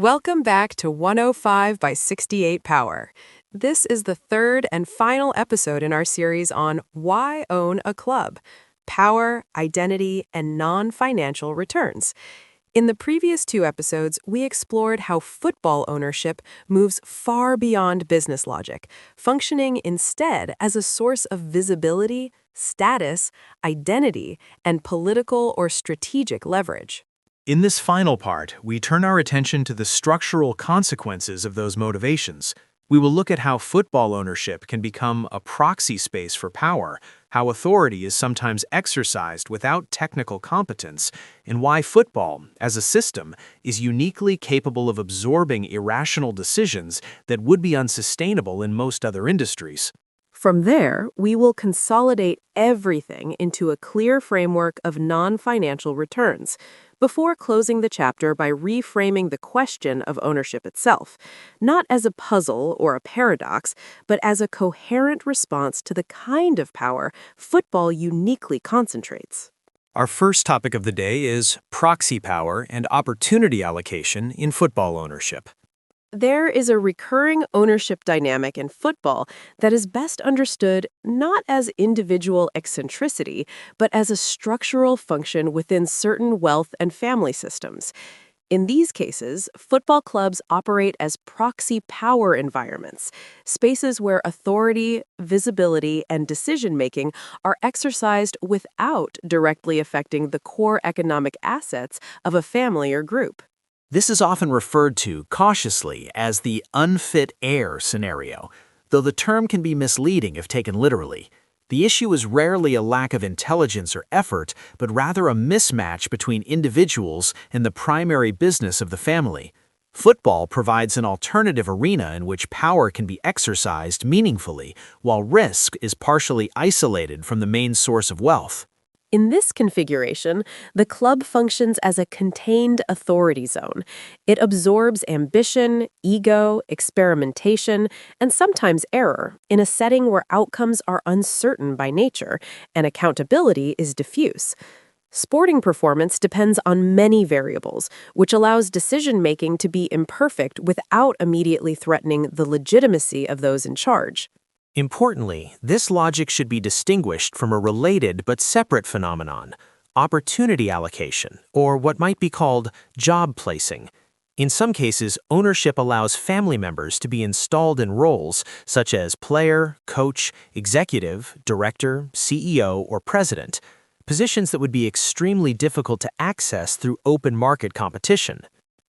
Welcome back to 105 by 68 Power. This is the third and final episode in our series on Why Own a Club? Power, Identity, and Non-Financial Returns. In the previous two episodes, we explored how football ownership moves far beyond business logic, functioning instead as a source of visibility, status, identity, and political or strategic leverage. In this final part, we turn our attention to the structural consequences of those motivations. We will look at how football ownership can become a proxy space for power, how authority is sometimes exercised without technical competence, and why football, as a system, is uniquely capable of absorbing irrational decisions that would be unsustainable in most other industries. From there, we will consolidate everything into a clear framework of non-financial returns, before closing the chapter by reframing the question of ownership itself, not as a puzzle or a paradox, but as a coherent response to the kind of power football uniquely concentrates. Our first topic of the day is proxy power and opportunity allocation in football ownership. There is a recurring ownership dynamic in football that is best understood not as individual eccentricity, but as a structural function within certain wealth and family systems. In these cases, football clubs operate as proxy power environments, spaces where authority, visibility, and decision-making are exercised without directly affecting the core economic assets of a family or group. This is often referred to cautiously as the unfit heir scenario, though the term can be misleading if taken literally. The issue is rarely a lack of intelligence or effort, but rather a mismatch between individuals and the primary business of the family. Football provides an alternative arena in which power can be exercised meaningfully, while risk is partially isolated from the main source of wealth. In this configuration, the club functions as a contained authority zone. It absorbs ambition, ego, experimentation, and sometimes error in a setting where outcomes are uncertain by nature and accountability is diffuse. Sporting performance depends on many variables, which allows decision-making to be imperfect without immediately threatening the legitimacy of those in charge. Importantly, this logic should be distinguished from a related but separate phenomenon, opportunity allocation, or what might be called job placing. In some cases, ownership allows family members to be installed in roles such as player, coach, executive, director, CEO, or president, positions that would be extremely difficult to access through open market competition.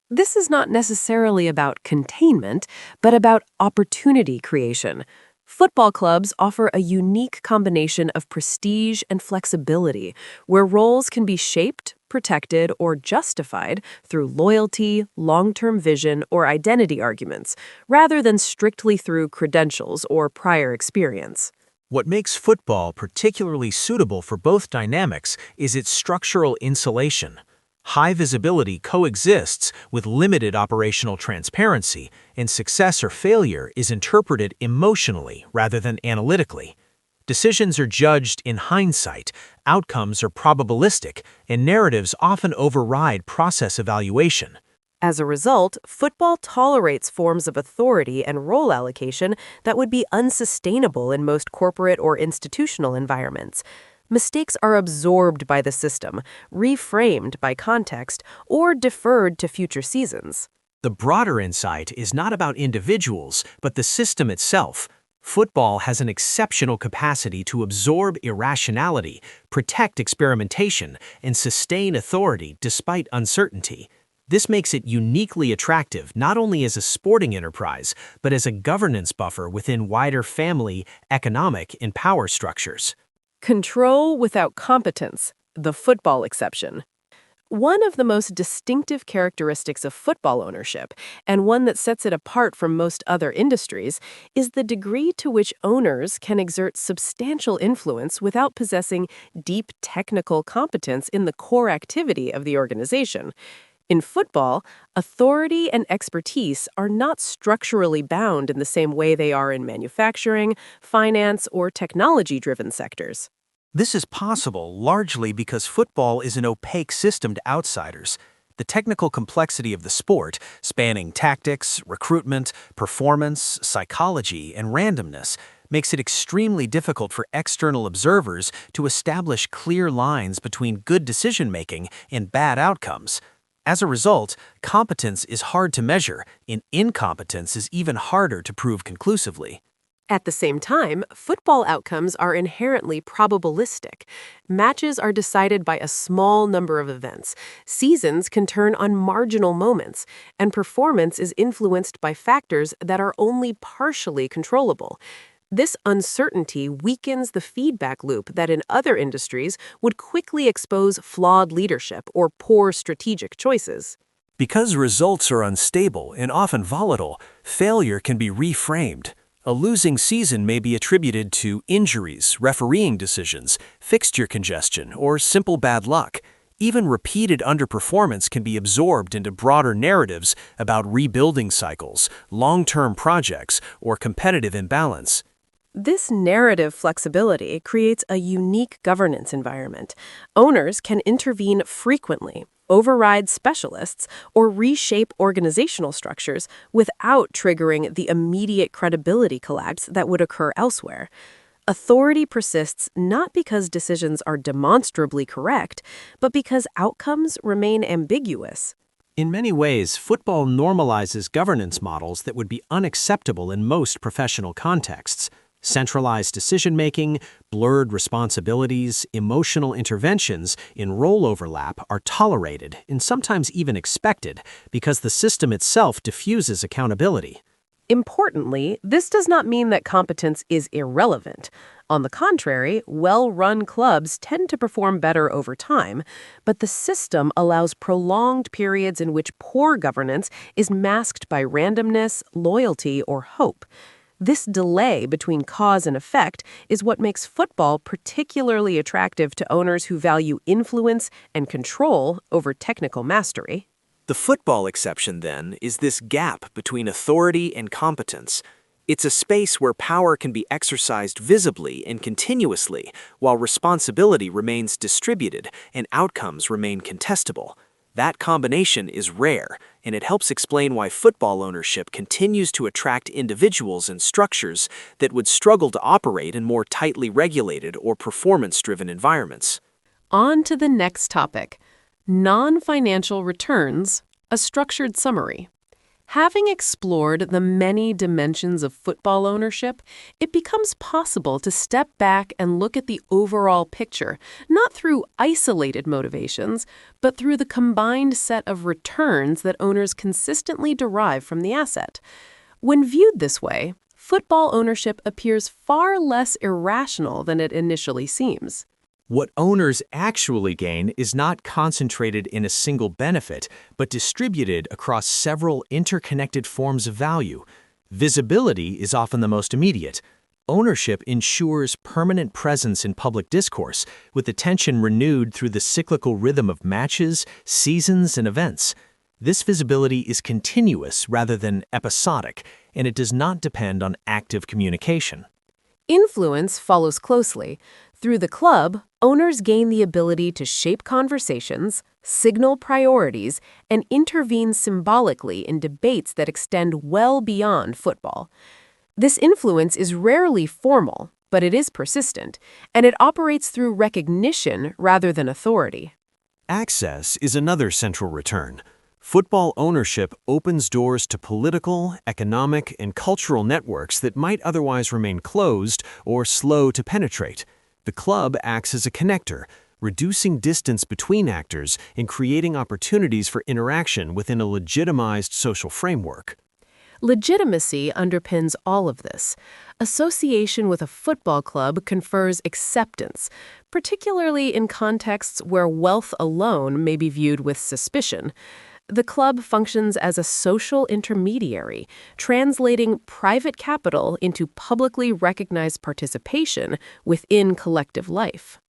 This is not necessarily about containment, but about opportunity creation. Football clubs offer a unique combination of prestige and flexibility, where roles can be shaped, protected, or justified through loyalty, long-term vision, or identity arguments, rather than strictly through credentials or prior experience. What makes football particularly suitable for both dynamics is its structural insulation. High visibility coexists with limited operational transparency, and success or failure is interpreted emotionally rather than analytically. Decisions are judged in hindsight, outcomes are probabilistic, and narratives often override process evaluation. As a result, football tolerates forms of authority and role allocation that would be unsustainable in most corporate or institutional environments. Mistakes are absorbed by the system, reframed by context, or deferred to future seasons. The broader insight is not about individuals, but the system itself. Football has an exceptional capacity to absorb irrationality, protect experimentation, and sustain authority despite uncertainty. This makes it uniquely attractive not only as a sporting enterprise, but as a governance buffer within wider family, economic, and power structures. Control without competence, the football exception. One of the most distinctive characteristics of football ownership, and one that sets it apart from most other industries, is the degree to which owners can exert substantial influence without possessing deep technical competence in the core activity of the organization. In football, authority and expertise are not structurally bound in the same way they are in manufacturing, finance, or technology-driven sectors. This is possible largely because football is an opaque system to outsiders. The technical complexity of the sport, spanning tactics, recruitment, performance, psychology, and randomness, makes it extremely difficult for external observers to establish clear lines between good decision-making and bad outcomes. As a result, competence is hard to measure, and incompetence is even harder to prove conclusively. At the same time, football outcomes are inherently probabilistic. Matches are decided by a small number of events. Seasons can turn on marginal moments, and performance is influenced by factors that are only partially controllable. This uncertainty weakens the feedback loop that in other industries would quickly expose flawed leadership or poor strategic choices. Because results are unstable and often volatile, failure can be reframed. A losing season may be attributed to injuries, refereeing decisions, fixture congestion, or simple bad luck. Even repeated underperformance can be absorbed into broader narratives about rebuilding cycles, long-term projects, or competitive imbalance. This narrative flexibility creates a unique governance environment. Owners can intervene frequently, override specialists, or reshape organizational structures without triggering the immediate credibility collapse that would occur elsewhere. Authority persists not because decisions are demonstrably correct, but because outcomes remain ambiguous. In many ways, football normalizes governance models that would be unacceptable in most professional contexts. Centralized decision-making, blurred responsibilities, emotional interventions in role overlap are tolerated and sometimes even expected because the system itself diffuses accountability. Importantly, this does not mean that competence is irrelevant. On the contrary, well-run clubs tend to perform better over time, but the system allows prolonged periods in which poor governance is masked by randomness, loyalty, or hope. This delay between cause and effect is what makes football particularly attractive to owners who value influence and control over technical mastery. The football exception, then, is this gap between authority and competence. It's a space where power can be exercised visibly and continuously, while responsibility remains distributed and outcomes remain contestable. That combination is rare, and it helps explain why football ownership continues to attract individuals and structures that would struggle to operate in more tightly regulated or performance-driven environments. On to the next topic, non-financial returns, a structured summary. Having explored the many dimensions of football ownership, it becomes possible to step back and look at the overall picture, not through isolated motivations, but through the combined set of returns that owners consistently derive from the asset. When viewed this way, football ownership appears far less irrational than it initially seems. What owners actually gain is not concentrated in a single benefit, but distributed across several interconnected forms of value. Visibility is often the most immediate. Ownership ensures permanent presence in public discourse, with attention renewed through the cyclical rhythm of matches, seasons, and events. This visibility is continuous rather than episodic, and it does not depend on active communication. Influence follows closely. Through the club, owners gain the ability to shape conversations, signal priorities, and intervene symbolically in debates that extend well beyond football. This influence is rarely formal, but it is persistent, and it operates through recognition rather than authority. Access is another central return. Football ownership opens doors to political, economic, and cultural networks that might otherwise remain closed or slow to penetrate. The club acts as a connector, reducing distance between actors and creating opportunities for interaction within a legitimized social framework. Legitimacy underpins all of this. Association with a football club confers acceptance, particularly in contexts where wealth alone may be viewed with suspicion. The club functions as a social intermediary, translating private capital into publicly recognized participation within collective life.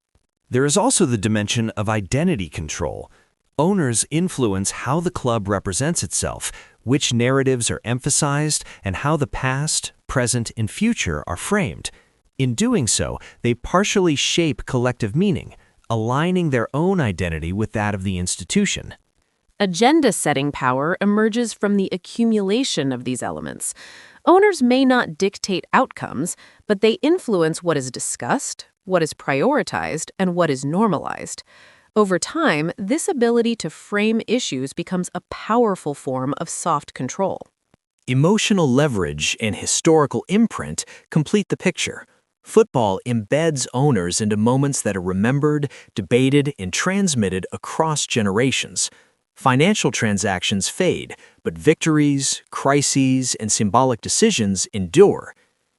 There is also the dimension of identity control. Owners influence how the club represents itself, which narratives are emphasized, and how the past, present, and future are framed. In doing so, they partially shape collective meaning, aligning their own identity with that of the institution. Agenda-setting power emerges from the accumulation of these elements. Owners may not dictate outcomes, but they influence what is discussed, what is prioritized, and what is normalized. Over time, this ability to frame issues becomes a powerful form of soft control. Emotional leverage and historical imprint complete the picture. Football embeds owners into moments that are remembered, debated, and transmitted across generations. Financial transactions fade, but victories, crises, and symbolic decisions endure.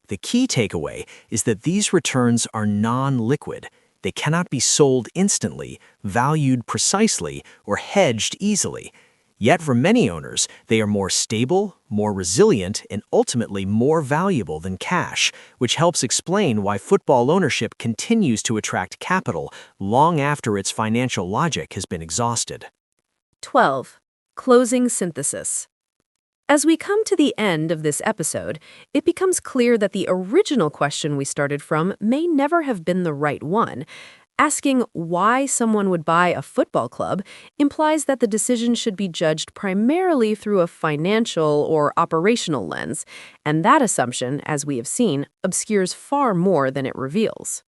The key takeaway is that these returns are non-liquid. They cannot be sold instantly, valued precisely, or hedged easily. Yet for many owners, they are more stable, more resilient, and ultimately more valuable than cash, which helps explain why football ownership continues to attract capital long after its financial logic has been exhausted. 12. Closing synthesis. As we come to the end of this episode, it becomes clear that the original question we started from may never have been the right one. Asking why someone would buy a football club implies that the decision should be judged primarily through a financial or operational lens, and that assumption, as we have seen, obscures far more than it reveals.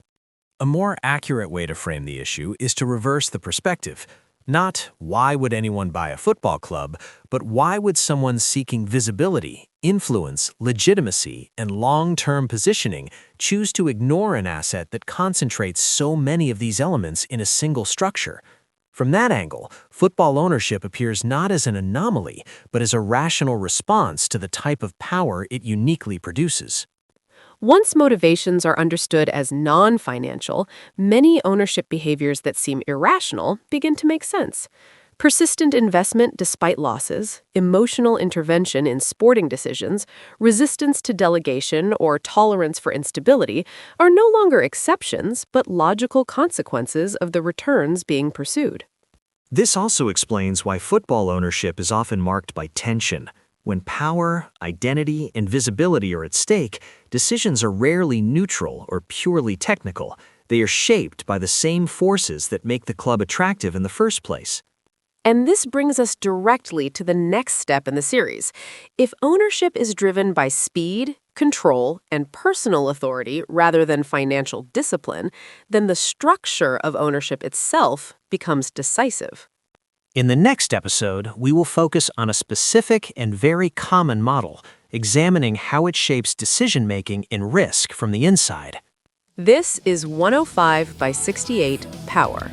A more accurate way to frame the issue is to reverse the perspective. Not why would anyone buy a football club, but why would someone seeking visibility, influence, legitimacy, and long-term positioning choose to ignore an asset that concentrates so many of these elements in a single structure? From that angle, football ownership appears not as an anomaly, but as a rational response to the type of power it uniquely produces. Once motivations are understood as non-financial, many ownership behaviors that seem irrational begin to make sense. Persistent investment despite losses, emotional intervention in sporting decisions, resistance to delegation, or tolerance for instability are no longer exceptions, but logical consequences of the returns being pursued. This also explains why football ownership is often marked by tension. When power, identity, and visibility are at stake, decisions are rarely neutral or purely technical. They are shaped by the same forces that make the club attractive in the first place. And this brings us directly to the next step in the series. If ownership is driven by speed, control, and personal authority rather than financial discipline, then the structure of ownership itself becomes decisive. In the next episode, we will focus on a specific and very common model, examining how it shapes decision-making and risk from the inside. This is 105 by 68 Power.